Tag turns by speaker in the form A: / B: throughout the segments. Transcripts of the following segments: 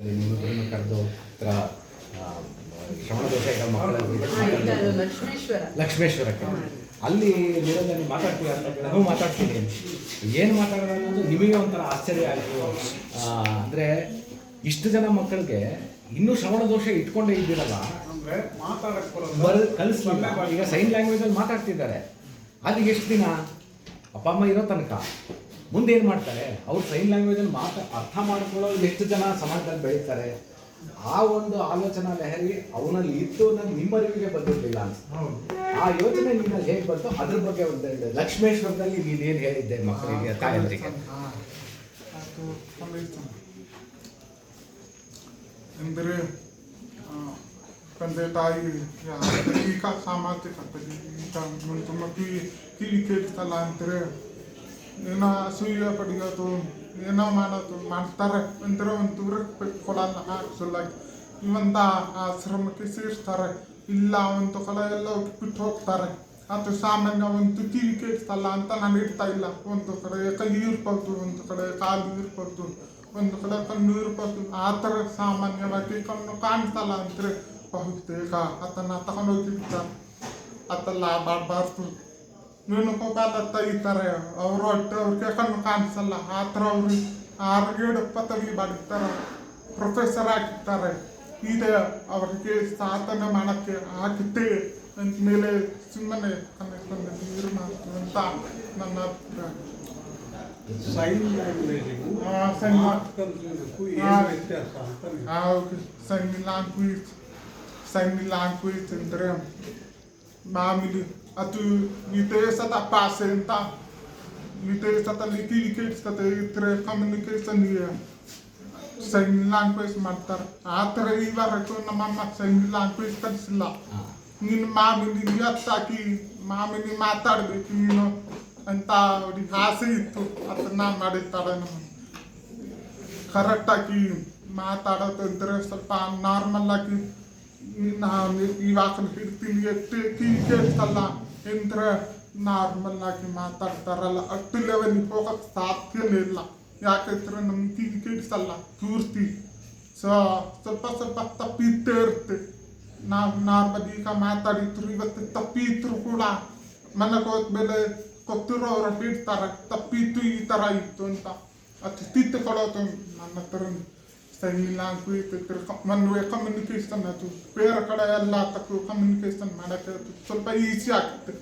A: ನಿಮ್ಮೊಬ್ಬರನ್ನು ಕರೆದು ಹತ್ರ ಶ್ರವಣ ದೋಷ ಈಗ ಮಕ್ಕಳ ಲಕ್ಷ್ಮೇಶ್ವರಕ್ಕೆ ಅಲ್ಲಿ ನಿರಂಜನೆ ಮಾತಾಡ್ತೀವಿ ಅಂತ ನಾನು ಮಾತಾಡ್ತೀನಿ. ಏನು ಮಾತಾಡೋದು ಅನ್ನೋದು ನಿಮಗೆ ಒಂಥರ ಆಶ್ಚರ್ಯ ಆಯಿತು. ಅಂದರೆ ಇಷ್ಟು ಜನ ಮಕ್ಕಳಿಗೆ ಇನ್ನೂ ಶ್ರವಣ ದೋಷ ಇಟ್ಕೊಂಡೇ ಇದ್ದೀರಲ್ಲ, ಕಲಿಸ್ಲಿಲ್ಲ. ಈಗ ಸೈನ್ ಲ್ಯಾಂಗ್ವೇಜಲ್ಲಿ ಮಾತಾಡ್ತಿದ್ದಾರೆ. ಅದು ಎಷ್ಟು ದಿನ ಅಪ್ಪ ಅಮ್ಮ ಇರೋ ತನಕ ಮುಂದೆ ಏನು ಮಾಡ್ತಾರೆ? ಅವ್ರು ಸೈನ್ ಲ್ಯಾಂಗ್ವೇಜಲ್ಲಿ ಅರ್ಥ ಮಾಡ್ಕೊಳ್ಳೋದು ಎಷ್ಟು ಜನ ಸಮಾಜದಲ್ಲಿ ಬೆಳೀತಾರೆ? ಆ ಒಂದು ಆಲೋಚನಾ ಲಹರಿ ಅವನಲ್ಲಿ ಇತ್ತು ಅನ್ನೋದು ನಿಮ್ಮರಿವಿಗೆ ಬಂದಿರಲಿಲ್ಲ ಅನ್ಸುತ್ತೆ. ಆ ಯೋಚನೆ ನಿಮ್ಮಲ್ಲಿ ಹೇಗೆ ಬಂತು ಅದ್ರ ಬಗ್ಗೆ ಒಂದು ಲಕ್ಷ್ಮೇಶ್ವರದಲ್ಲಿ ನೀನೇನು ಹೇಳಿದ್ದೆ ಮಕ್ಕಳಿಗೆ, ತಾಯಂದರಿಗೆ?
B: ಅಂದರೆ ತಂದೆ ತಾಯಿ ಈಗ ಸಾಮಾಜಿಕತೆಯಲ್ಲಿ ಈಗ ಮಕ್ಕಳಿಗೆ ಕಿವಿ ಕೇಳಿಸ್ತಲ್ಲ ಅಂತಾರೆ. ಏನೋ ಅಸೂಯೆ ಪಡೆಯೋದು, ಏನೋ ಮಾಡೋದು ಮಾಡ್ತಾರೆ ಅಂದರೆ ಒಂದು ದೂರಕ್ಕೆ ಕೊಡಲ್ಲ. ಆಕ್ಚುಲಾಗಿ ಒಂದು ಆಶ್ರಮಕ್ಕೆ ಸೇರಿಸ್ತಾರೆ, ಇಲ್ಲ ಒಂದು ಕಡೆ ಎಲ್ಲ ಬಿಟ್ಟು ಹೋಗ್ತಾರೆ. ಅದು ಸಾಮಾನ್ಯ. ಒಂದು ಕಿವಿ ಕೇಳಿಸ್ತಲ್ಲ ಅಂತ ನಾನು ಇಡ್ತಾ ಇಲ್ಲ. ಒಂದು ಕಡೆ ಕೈ ಇರ್ಬೋದು, ಒಂದು ಕಡೆ ಕಾಲು ಇರ್ಬೋದು, ಒಂದು ಕಡೆ ಕಣ್ಣು ಇರ್ಬೋದು. ಆ ಥರ ಸಾಮಾನ್ಯವಾಗಿ ಕಣ್ಣು ಕಾಣಿಸ್ತಲ್ಲ ಅಂದರೆ ಬಹುತೇಕ ಅದನ್ನು ತಗೊಂಡೋಗಿರ್ತಾರೆ. ಅದೆಲ್ಲ ಮಾಡಬಾರ್ದು. ನೀನು ಹೋಗಲ್ಲ ತೆಗಿತಾರೆ. ಅವರು ಹೊಟ್ಟೆ ಅವ್ರಿಗೆ ಕಣ್ಣು ಕಾಣಿಸಲ್ಲ. ಆ ಥರ ಅವರು 6-7 ಪದವಿ ಮಾಡಿರ್ತಾರೆ, ಪ್ರೊಫೆಸರ್ ಆಗಿರ್ತಾರೆ. ಇದೆ ಅವರಿಗೆ ಸಾಧನೆ ಮಾಡೋಕ್ಕೆ ಆಗುತ್ತೆ ಅಂದಮೇಲೆ ಸುಮ್ಮನೆ ಕಣ್ಣು ನೀರು ಮಾಡ್ತೀವಿ ಅಂತ ನನ್ನ ಅಭಿಪ್ರಾಯ.
C: ಸೈನ್
B: ಲ್ಯಾಂಗ್ವೇಜ್ ಅಂದರೆ ಮಾಮೂಲಿ ಅದು ವಿದೇಶದ ಭಾಷೆ ಅಂತ. ವಿದೇಶದಲ್ಲಿ ಕಿವಿ ಕೇಳಿಸ್ತದೆ ಇದ್ರೆ ಕಮ್ಯುನಿಕೇಶನ್ಗೆ ಸೈನ್ ಲ್ಯಾಂಗ್ವೇಜ್ ಮಾಡ್ತಾರೆ. ಆ ಥರ ಈವರೆಗೂ ನಮ್ಮಮ್ಮ ಸೈನ್ ಲ್ಯಾಂಗ್ವೇಜ್ ಕಲಿಸಿಲ್ಲ. ನೀನು ಮಾಮೂಲಿ ಎತ್ತಾಕಿ ಮಾಮೂಲಿ ಮಾತಾಡಬೇಕು ನೀನು ಅಂತ ಅವ್ರಿಗೆ ಆಸೆ ಇತ್ತು. ಅದನ್ನ ಮಾಡಿರ್ತಾರೆ. ನಮ್ಮ ಕರೆಕ್ಟಾಗಿ ಮಾತಾಡೋದು ಅಂದರೆ ಸ್ವಲ್ಪ ನಾರ್ಮಲ್ ಆಗಿ ನಾನು ಇವಾಗ ಹಿಡ್ತೀನಿ ಎಟ್ಟು ಕಿವಿ ಕೇಳಿಸಲ್ಲ ಅಂದರೆ ನಾರ್ಮಲ್ ಆಗಿ ಮಾತಾಡ್ತಾರಲ್ಲ, ಅಷ್ಟು ಲೆವೆಲಿಗೆ ಹೋಗೋಕ್ಕೆ ಸಾಧ್ಯನೇ ಇಲ್ಲ. ಯಾಕಂದ್ರೆ ನಮ್ಗೆ ಕಿವಿ ಕೇಳಿಸಲ್ಲ ಪೂರ್ತಿ. ಸ್ವಲ್ಪ ತಪ್ಪಿದ್ದೇ ಇರುತ್ತೆ. ನಾವು ನಾರ್ಮಲ್ ಈಗ ಮಾತಾಡಿದ್ರು ಇವತ್ತು ತಪ್ಪಿದ್ರು ಕೂಡ ಮನೆಗೆ ಹೋದ್ಮೇಲೆ ಗೊತ್ತಿರೋ ಅವ್ರು ಹೇಳ್ತಾರೆ ತಪ್ಪಿತ್ತು, ಈ ಥರ ಇತ್ತು ಅಂತ. ಅದು ತಿದ್ದುಕೊಳ್ಳೋದು ನನ್ನ ಹತ್ರ ಸೈನ್ ಲ್ಯಾಂಗ್ವೇಜ್ ಇದ್ರೆ ಮನ್ವೆ ಕಮ್ಯುನಿಕೇಶನ್ ಅದು ಬೇರೆ ಕಡೆ ಎಲ್ಲ ತಕ್ಕ ಕಮ್ಯುನಿಕೇಶನ್ ಮಾಡೋಕ್ಕೆ ಅದು ಸ್ವಲ್ಪ ಈಸಿ ಆಗುತ್ತೆ.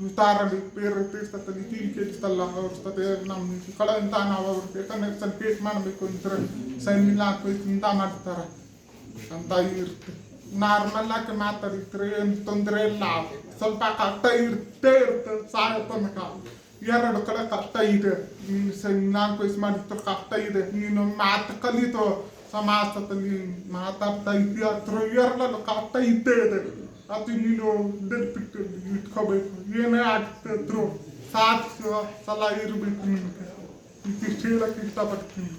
B: ಉದಾಹರಣೆ ಬೇರೆ ದೇಶದಲ್ಲಿ ಕಿವಿ ಕೇಳಿಸ್ತಲ್ಲ ಅವ್ರ ಜೊತೆ ನಮ್ಮ ಕಡೆಯಿಂದ ನಾವು ಅವ್ರಿಗೆ ಕನೆಕ್ಷನ್ ಕ್ರಿಯೇಟ್ ಮಾಡಬೇಕು ಅಂದರೆ ಸೈನ್ ಲ್ಯಾಂಗ್ವೇಜಿಂದ ಮಾಡ್ತಾರೆ ಅಂತ ಇರುತ್ತೆ. ನಾರ್ಮಲ್ ಆಗಿ ಮಾತಾಡಿದ್ರೆ ಏನು ತೊಂದರೆ ಇಲ್ಲ. ಸ್ವಲ್ಪ ಕಷ್ಟ ಇರುತ್ತೆ ಸಾಯೋ ತನಕ. 2 ಕಡೆ ಕಷ್ಟ ಇದೆ. ನೀನು ಸೈನ್ ಲ್ಯಾಂಗ್ವೇಜ್ ಮಾಡಿದ್ರೆ ಕಷ್ಟ ಇದೆ. ನೀನು ಮಾತು ಕಲಿತು ಸಮಾಜದಲ್ಲಿ ಮಾತಾಡ್ತಾ ಇದೆಯಾ ಅದ್ರ 2 ಕಷ್ಟ ಇದ್ದೇ ಇದೆ. ಅದು ನೀನು ನೆನಪಿಟ್ಟು ಇಟ್ಕೋಬೇಕು. ಏನೇ ಆಗ್ತಿದ್ರು ಸಾಧಿಸುವ ಸಲ ಇರಬೇಕು ನಿಮಗೆ. ಇಷ್ಟು ಹೇಳಕ್ಕೆ ಇಷ್ಟಪಡ್ತೀನಿ.